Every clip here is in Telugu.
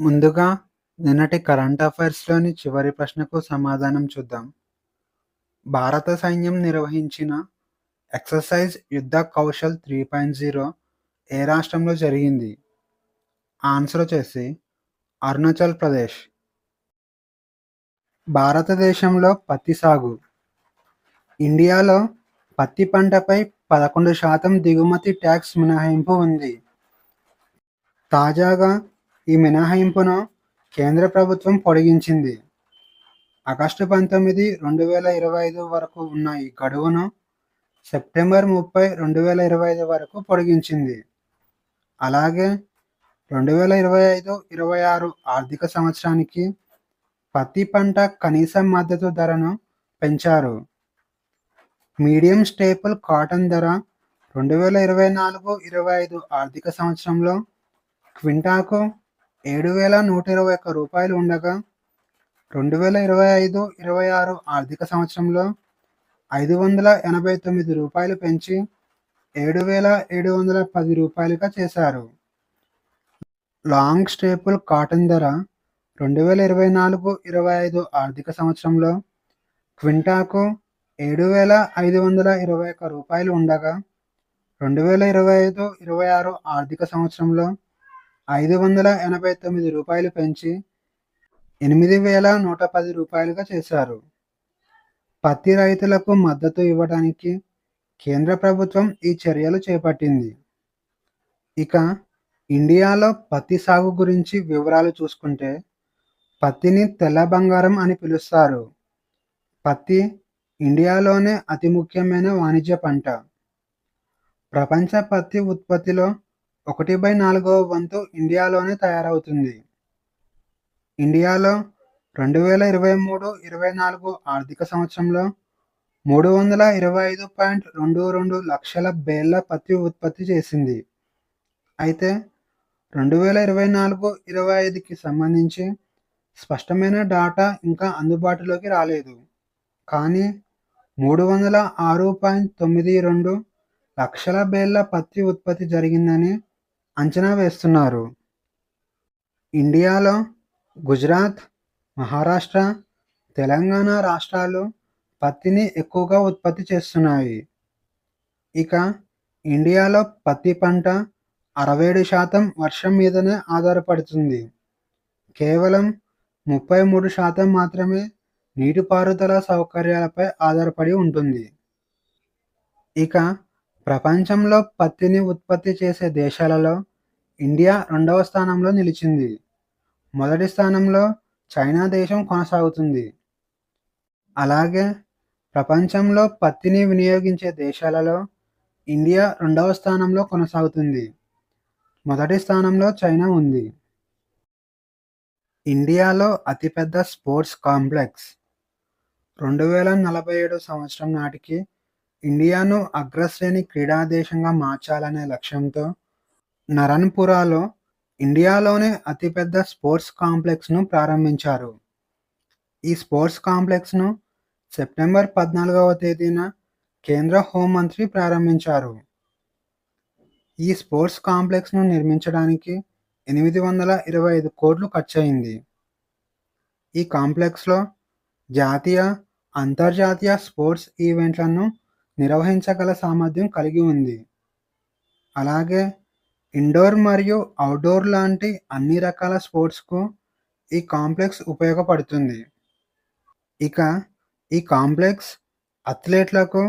ముందుగా నిన్నటి కరెంట్ అఫైర్స్‌లోని చివరి ప్రశ్నకు సమాధానం చూద్దాం. భారత సైన్యం నిర్వహించిన ఎక్సర్సైజ్ యుద్ధ కౌశల్ 3.0 ఏ రాష్ట్రంలో జరిగింది? ఆన్సర్ వచ్చేసి అరుణాచల్ ప్రదేశ్. భారతదేశంలో పత్తి సాగు. ఇండియాలో పత్తి పంటపై 11% దిగుమతి ట్యాక్స్ మినహాయింపు ఉంది. తాజాగా ఈ మినహాయింపును కేంద్ర ప్రభుత్వం పొడిగించింది. ఆగస్టు 19, 2025 వరకు ఉన్న ఈ గడువును సెప్టెంబర్ 30, 2025 వరకు పొడిగించింది. అలాగే 2025-26 ఆర్థిక సంవత్సరానికి పత్తి పంట కనీస మద్దతు ధరను పెంచారు. మీడియం స్టేపుల్ కాటన్ ధర 2024-25 ఆర్థిక సంవత్సరంలో క్వింటాకు 7,121 రూపాయలు ఉండగా 2025-26 ఆర్థిక సంవత్సరంలో 589 రూపాయలు పెంచి 7,710 రూపాయలుగా చేశారు. లాంగ్ స్టేపుల్ కాటన్ ధర 2024-25 ఆర్థిక సంవత్సరంలో క్వింటాకు 7,521 రూపాయలు ఉండగా 2025-26 ఆర్థిక సంవత్సరంలో 589 రూపాయలు పెంచి 8,110 రూపాయలుగా చేశారు. పత్తి రైతులకు మద్దతు ఇవ్వడానికి కేంద్ర ప్రభుత్వం ఈ చర్యలు చేపట్టింది. ఇక ఇండియాలో పత్తి సాగు గురించి వివరాలు చూసుకుంటే, పత్తిని తెల్ల బంగారం అని పిలుస్తారు. పత్తి ఇండియాలోనే అతి ముఖ్యమైన వాణిజ్య పంట. ప్రపంచ పత్తి ఉత్పత్తిలో 1/4వ వంతు ఇండియాలోనే తయారవుతుంది. ఇండియాలో 2023-24 ఆర్థిక సంవత్సరంలో 325.22 లక్షల బేళ్ల పత్తి ఉత్పత్తి చేసింది. అయితే 2024-25కి సంబంధించి స్పష్టమైన డాటా ఇంకా అందుబాటులోకి రాలేదు. కానీ 306.92 లక్షల బేళ్ల పత్తి ఉత్పత్తి జరిగిందని అంచనా వేస్తున్నారు. ఇండియాలో గుజరాత్, మహారాష్ట్ర, తెలంగాణ రాష్ట్రాలు పత్తిని ఎక్కువగా ఉత్పత్తి చేస్తున్నాయి. ఇక ఇండియాలో పత్తి పంట 67% వర్షం మీదనే ఆధారపడుతుంది. కేవలం 33% మాత్రమే నీటిపారుదల సౌకర్యాలపై ఆధారపడి ఉంటుంది. ఇక ప్రపంచంలో పత్తిని ఉత్పత్తి చేసే దేశాలలో ఇండియా 2వ స్థానంలో నిలిచింది. మొదటి స్థానంలో చైనా దేశం కొనసాగుతుంది. అలాగే ప్రపంచంలో పత్తిని వినియోగించే దేశాలలో ఇండియా 2వ స్థానంలో కొనసాగుతుంది. మొదటి స్థానంలో చైనా ఉంది. ఇండియాలో అతిపెద్ద స్పోర్ట్స్ కాంప్లెక్స్. 2047 సంవత్సరం నాటికి ఇండియాను అగ్రశ్రేణి క్రీడా దేశంగా మార్చాలనే లక్ష్యంతో నరన్పురాలో ఇండియాలోనే అతిపెద్ద స్పోర్ట్స్ కాంప్లెక్స్ను ప్రారంభించారు. ఈ స్పోర్ట్స్ కాంప్లెక్స్ను సెప్టెంబర్ 14వ తేదీన కేంద్ర హోంమంత్రి ప్రారంభించారు. ఈ స్పోర్ట్స్ కాంప్లెక్స్ను నిర్మించడానికి 825 కోట్లు ఖర్చయింది. ఈ కాంప్లెక్స్లో జాతీయ, అంతర్జాతీయ స్పోర్ట్స్ ఈవెంట్లను నిర్వహించగల సామర్థ్యం కలిగి ఉంది. అలాగే ఇండోర్ మరియు అవుట్డోర్ లాంటి అన్ని రకాల స్పోర్ట్స్కు ఈ కాంప్లెక్స్ ఉపయోగపడుతుంది. ఇక ఈ కాంప్లెక్స్ అథ్లెట్లకు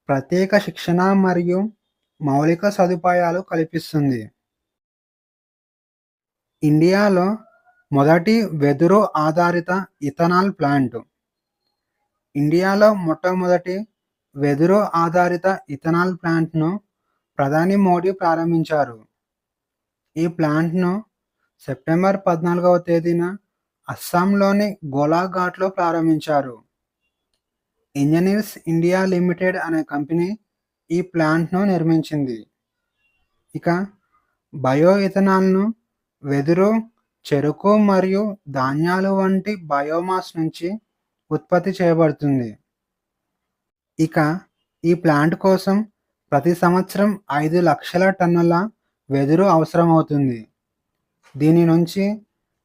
ప్రత్యేక శిక్షణ మరియు మౌలిక సదుపాయాలు కల్పిస్తుంది. ఇండియాలో మొదటి వెదురు ఆధారిత ఇథనాల్ ప్లాంట్. ఇండియాలో మొట్టమొదటి వెదురు ఆధారిత ఇథనాల్ ప్లాంట్ను ప్రధాని మోడీ ప్రారంభించారు. ఈ ప్లాంట్ను సెప్టెంబర్ 14వ తేదీన అస్సాంలోని గోలాఘాట్లో ప్రారంభించారు. ఇంజనీర్స్ ఇండియా లిమిటెడ్ అనే కంపెనీ ఈ ప్లాంట్ను నిర్మించింది. ఇక బయో ఇథనాల్ను వెదురు, చెరకు మరియు ధాన్యాలు వంటి బయోమాస్ నుంచి ఉత్పత్తి చేయబడుతుంది. ఇక ఈ ప్లాంట్ కోసం ప్రతి సంవత్సరం 5 లక్షల టన్నుల వెదురు అవసరమవుతుంది. దీని నుంచి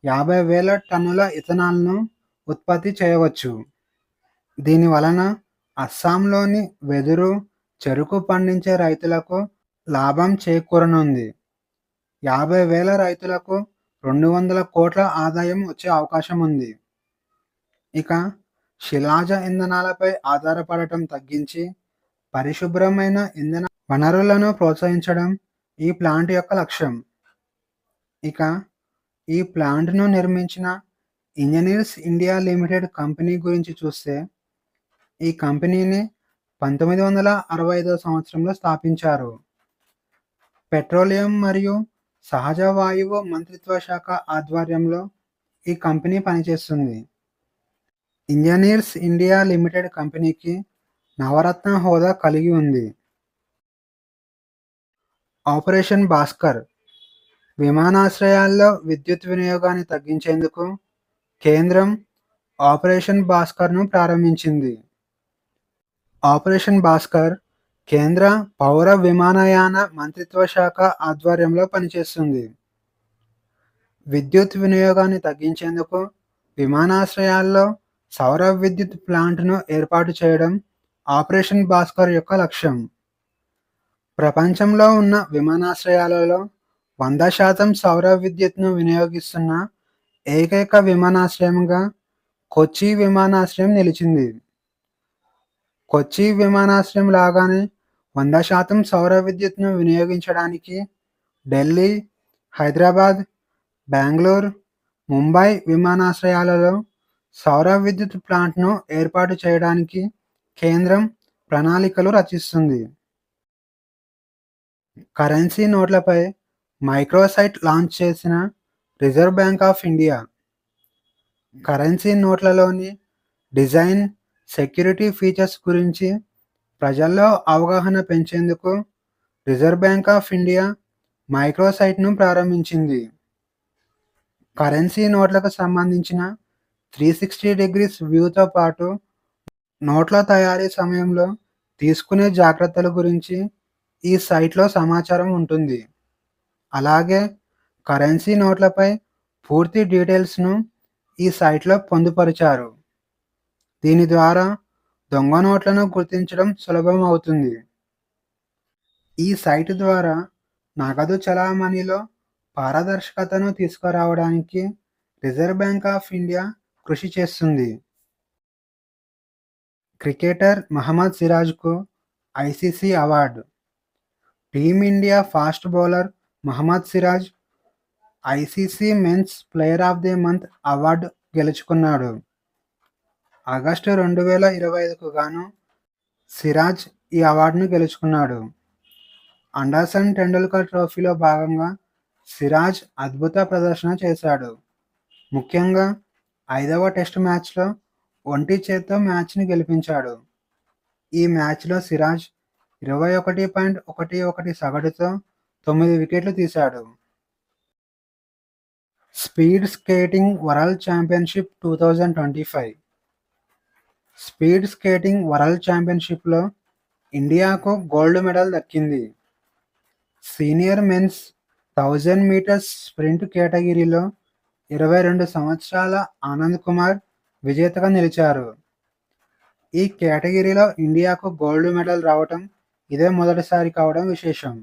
50,000 టన్నుల ఇథనాల్‌ను ఉత్పత్తి చేయవచ్చు. దీని వలన అస్సాంలోని వెదురు, చెరకు పండించే రైతులకు లాభం చేకూరనుంది. 50,000 రైతులకు 200,00,00,000 ఆదాయం వచ్చే అవకాశం ఉంది. ఇక శిలాజ ఇంధనాలపై ఆధారపడటం తగ్గించి, పరిశుభ్రమైన ఇంధన వనరులను ప్రోత్సహించడం ఈ ప్లాంట్ యొక్క లక్ష్యం. ఇక ఈ ప్లాంట్‌ను నిర్మించిన ఇంజినీర్స్ ఇండియా లిమిటెడ్ కంపెనీ గురించి చూస్తే, ఈ కంపెనీని 1965 సంవత్సరంలో స్థాపించారు. పెట్రోలియం మరియు సహజ వాయువు మంత్రిత్వ శాఖ ఆధ్వర్యంలో ఈ కంపెనీ పనిచేస్తుంది. ఇంజినీర్స్ ఇండియా లిమిటెడ్ కంపెనీకి నవరత్న హోదా కలిగి ఉంది. ఆపరేషన్ భాస్కర్ విమానాశ్రయాల్లో విద్యుత్ వినియోగాన్ని తగ్గించేందుకు కేంద్రం ఆపరేషన్ భాస్కర్‌ను ప్రారంభించింది. ఆపరేషన్ భాస్కర్ కేంద్ర పౌర విమానయాన మంత్రిత్వ శాఖ ఆధ్వర్యంలో పనిచేస్తుంది. విద్యుత్ వినియోగాన్ని తగ్గించేందుకు విమానాశ్రయాల్లో సౌర విద్యుత్ ప్లాంట్‌ను ఏర్పాటు చేయడం ఆపరేషన్ భాస్కర్ యొక్క లక్ష్యం. ప్రపంచంలో ఉన్న విమానాశ్రయాలలో 100% సౌర విద్యుత్‌ను వినియోగిస్తున్న ఏకైక విమానాశ్రయంగా కొచ్చి విమానాశ్రయం నిలిచింది. కొచ్చి విమానాశ్రయం లాగానే 100% సౌర విద్యుత్‌ను వినియోగించడానికి ఢిల్లీ, హైదరాబాద్, బెంగుళూరు, ముంబై విమానాశ్రయాలలో సౌర విద్యుత్ ప్లాంట్‌ను ఏర్పాటు చేయడానికి కేంద్రం ప్రణాళికలు రచిస్తుంది. కరెన్సీ నోట్లపై మైక్రోసైట్ లాంచ్ చేసిన Reserve Bank of India. Currency నోట్లలోని డిజైన్, సెక్యూరిటీ ఫీచర్స్ గురించి ప్రజల్లో అవగాహన పెంచేందుకు రిజర్వ్ బ్యాంక్ ఆఫ్ ఇండియా మైక్రోసైట్‌ను ప్రారంభించింది. కరెన్సీ నోట్లకు సంబంధించిన 360 వ్యూతో పాటు నోట్ల తయారీ సమయంలో తీసుకునే జాగ్రత్తల గురించి ఈ సైట్‌లో సమాచారం ఉంటుంది. అలాగే కరెన్సీ నోట్లపై పూర్తి డీటెయిల్స్‌ను ఈ సైట్‌లో పొందుపరిచారు. దీని ద్వారా దొంగ నోట్లను గుర్తించడం సులభం అవుతుంది. ఈ సైట్ ద్వారా నగదు చలామణిలో పారదర్శకతను తీసుకురావడానికి రిజర్వ్ బ్యాంక్ ఆఫ్ ఇండియా కృషి చేస్తుంది. క్రికెటర్ మహమ్మద్ సిరాజ్‌కు ICC award. Team India fast bowler Mohammed Siraj ICC men's player of the month award గెలుచుకున్నాడు. ఆగస్టు 2025కు గాను సిరాజ్ ఈ అవార్డును గెలుచుకున్నాడు. అండర్సన్ టెండూల్కర్ ట్రోఫీలో భాగంగా సిరాజ్ అద్భుత ప్రదర్శన చేశాడు. ముఖ్యంగా 5వ టెస్టు మ్యాచ్‌లో ఒంటి చేత్తో మ్యాచ్‌ని గెలిపించాడు. ఈ మ్యాచ్‌లో సిరాజ్ 21.11 సగటుతో 9 వికెట్లు తీశాడు. Speed skating world championship 2025. Speed skating world ఛాంపియన్‌షిప్‌లో ఇండియాకు గోల్డ్ మెడల్ దక్కింది. సీనియర్ మెన్స్ 1000 మీటర్స్ స్ప్రింట్ కేటగిరీలో 22 సంవత్సరాల ఆనంద్ కుమార్ విజేతగా నిలిచారు. ఈ కేటగిరీలో ఇండియాకు గోల్డ్ మెడల్ రావటం ఇదే మొదటిసారి కావడం విశేషం.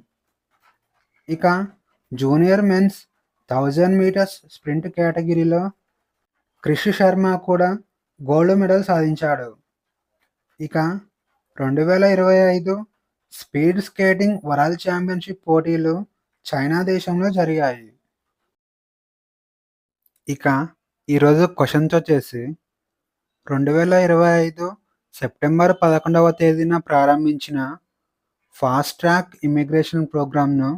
ఇక జూనియర్ మెన్స్ 1000 మీటర్స్ స్ప్రింట్ కేటగిరీలో క్రిష్ శర్మ కూడా గోల్డ్ మెడల్ సాధించాడు. ఇక 2025 స్పీడ్ స్కేటింగ్ వరల్డ్ ఛాంపియన్‌షిప్ పోటీలు చైనా దేశంలో జరిగాయి. ఇక ఈరోజు క్వెషన్స్ వచ్చేసి 2025 సెప్టెంబర్ 11వ తేదీన ప్రారంభించిన ఫాస్ట్ ట్రాక్ ఇమిగ్రేషన్ ప్రోగ్రామ్‌ను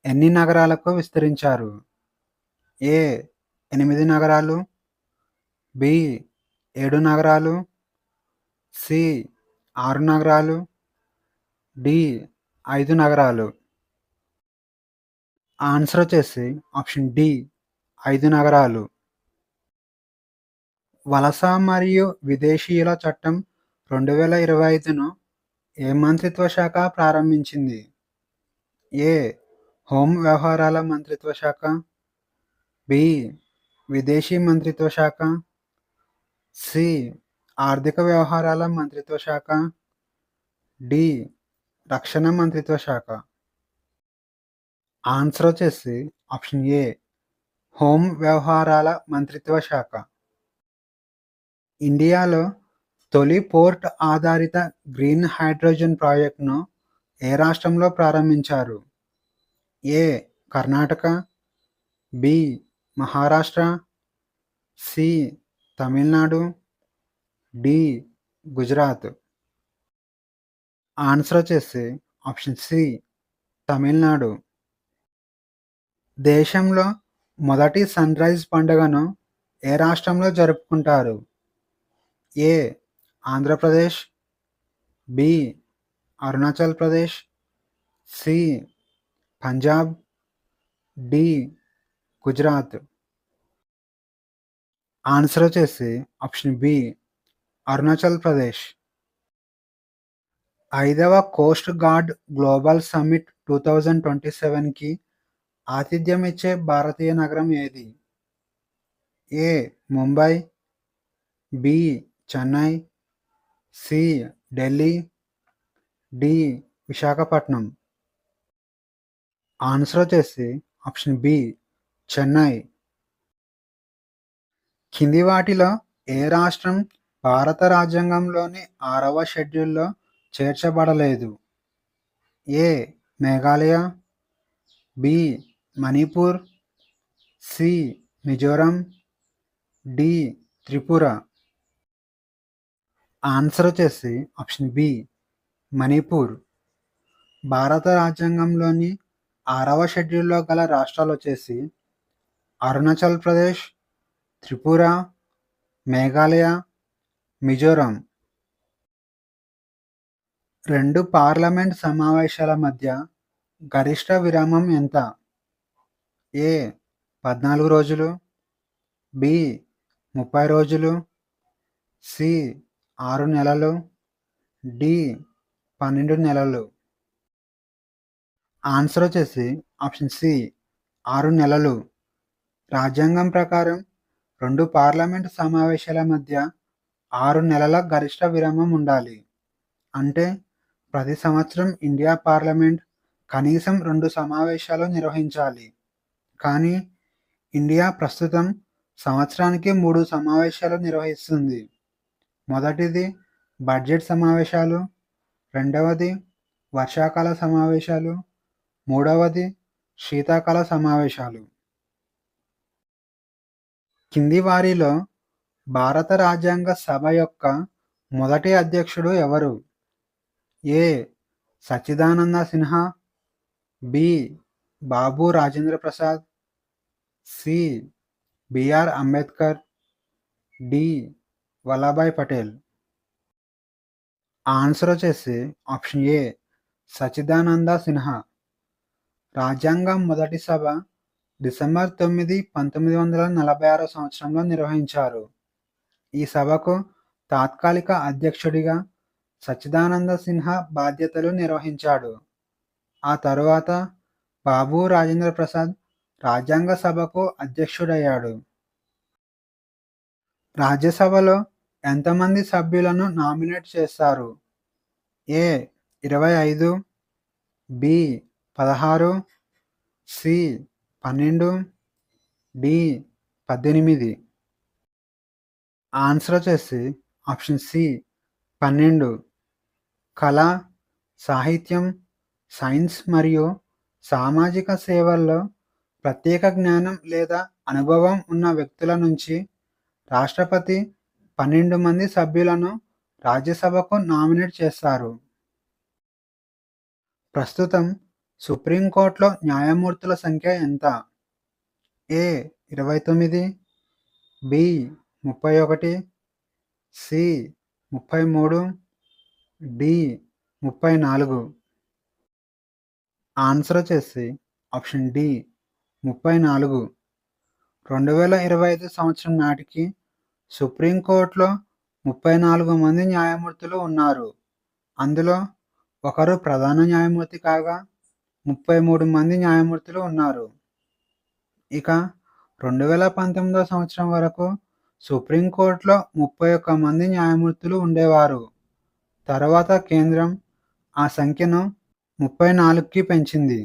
ఎన్ని నగరాలకు విస్తరించారు? ఏ 8 నగరాలు, బి 7 నగరాలు, సి 6 నగరాలు, డి 5 నగరాలు. ఆన్సర్ వచ్చేసి ఆప్షన్ డి 5 నగరాలు. వలస మరియు విదేశీయుల చట్టం 2025ను ఏ మంత్రిత్వ శాఖ ప్రారంభించింది? ఏ హోం వ్యవహారాల మంత్రిత్వ శాఖ, బి విదేశీ మంత్రిత్వ శాఖ, సి. ఆర్థిక వ్యవహారాల మంత్రిత్వ శాఖ, డి. రక్షణ మంత్రిత్వ శాఖ. ఆన్సర్ వచ్చేసి ఆప్షన్ ఏ హోం వ్యవహారాల మంత్రిత్వ శాఖ. ఇండియాలో తొలి పోర్ట్ ఆధారిత గ్రీన్ హైడ్రోజన్ ప్రాజెక్టును ఏ రాష్ట్రంలో ప్రారంభించారు? A. Karnataka, B. Maharashtra, C. Tamil Nadu, D. Gujarat. Answer వచ్చేసి ఆప్షన్ సి తమిళనాడు. దేశంలో మొదటి సన్ రైజ్ పండుగను ఏ రాష్ట్రంలో జరుపుకుంటారు? A. Andhra Pradesh, B. Arunachal Pradesh, C. Punjab, D. Gujarat. Answer వచ్చేసి ఆప్షన్ బి అరుణాచల్ ప్రదేశ్. 5వ కోస్ట్ గార్డ్ గ్లోబల్ సమ్మిట్ 2027కి ఆతిథ్యం ఇచ్చే భారతీయ నగరం ఏది? A. Mumbai, B. Chennai, C. Delhi, D. Visakhapatnam. Answer వచ్చేసి ఆప్షన్ బి చెన్నై. కింది వాటిలో ఏ రాష్ట్రం భారత రాజ్యాంగంలోని 6వ షెడ్యూల్లో చేర్చబడలేదు? A. Meghalaya, B. Manipur, C. Mizoram, D. Tripura. Answer వచ్చేసి ఆప్షన్ బి మణిపూర్. భారత రాజ్యాంగంలోని 6వ షెడ్యూల్లో గల రాష్ట్రాలు వచ్చేసి అరుణాచల్ ప్రదేశ్, త్రిపుర, మేఘాలయ, మిజోరం. 2 పార్లమెంట్ సమావేశాల మధ్య గరిష్ట విరామం ఎంత? ఏ. 14 రోజులు, బి. 30 రోజులు, సి. 6 నెలలు, డి. 12 నెలలు. ఆన్సర్ వచ్చేసి ఆప్షన్ సి 6 నెలలు. రాజ్యాంగం ప్రకారం 2 పార్లమెంట్ సమావేశాల మధ్య 6 నెలల గరిష్ట విరామం ఉండాలి. అంటే ప్రతి సంవత్సరం ఇండియా పార్లమెంట్ కనీసం 2 సమావేశాలు నిర్వహించాలి. కానీ ఇండియా ప్రస్తుతం సంవత్సరానికి 3 సమావేశాలు నిర్వహిస్తుంది. మొదటిది బడ్జెట్ సమావేశాలు, రెండవది వర్షాకాల సమావేశాలు, మూడవది శీతాకాల సమావేశాలు. కింది వారిలో భారత రాజ్యాంగ సభ యొక్క మొదటి అధ్యక్షుడు ఎవరు? A. Sachchidananda Sinha, B. Babu Rajendra Prasad, C. BR Ambedkar, D. Vallabhbhai Patel. Answer వచ్చేసి ఆప్షన్ ఏ సచ్చిదానంద సిన్హా. రాజ్యాంగం మొదటి సభ డిసెంబర్ 9, 1946 సంవత్సరంలో నిర్వహించారు. ఈ సభకు తాత్కాలిక అధ్యక్షుడిగా సచ్చిదానంద సిన్హా బాధ్యతలు నిర్వహించాడు. ఆ తరువాత బాబు రాజేంద్ర ప్రసాద్ రాజ్యాంగ సభకు అధ్యక్షుడయ్యాడు. రాజ్యసభలో ఎంతమంది సభ్యులను నామినేట్ చేస్తారు? ఏ. 25, బి. 16, సి. 12, డి. 18. ఆన్సర్ వచ్చేసి ఆప్షన్ సి 12. కళ, సాహిత్యం, సైన్స్ మరియు సామాజిక సేవల్లో ప్రత్యేక జ్ఞానం లేదా అనుభవం ఉన్న వ్యక్తుల నుంచి రాష్ట్రపతి 12 మంది సభ్యులను రాజ్యసభకు నామినేట్ చేస్తారు. ప్రస్తుతం సుప్రీంకోర్టులో న్యాయమూర్తుల సంఖ్య ఎంత? ఏ. 29, బి. 31, సి. 33, డి. 34. ఆన్సర్ వచ్చేసి ఆప్షన్ డి 34. 2025 సంవత్సరం నాటికి సుప్రీంకోర్టులో 34 మంది న్యాయమూర్తులు ఉన్నారు. అందులో ఒకరు ప్రధాన న్యాయమూర్తి కాగా 33 మంది న్యాయమూర్తులు ఉన్నారు. ఇక 2019 సంవత్సరం వరకు సుప్రీంకోర్టులో 31 మంది న్యాయమూర్తులు ఉండేవారు. తర్వాత కేంద్రం ఆ సంఖ్యను 34కి పెంచింది.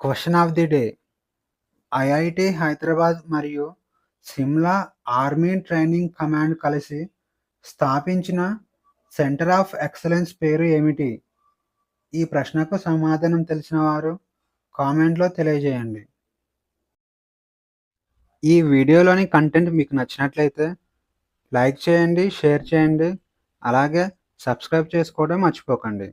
Question of the day: IIT Hyderabad మరియు సిమ్లా ఆర్మీ ట్రైనింగ్ కమాండ్ కలిసి స్థాపించిన సెంటర్ ఆఫ్ ఎక్సలెన్స్ పేరు ఏమిటి? ఈ ప్రశ్నకు సమాధానం తెలిసిన వారు కామెంట్లో తెలియజేయండి. ఈ వీడియోలోని కంటెంట్ మీకు నచ్చినట్లయితే లైక్ చేయండి, షేర్ చేయండి, అలాగే సబ్స్క్రైబ్ చేసుకోవడం మర్చిపోకండి.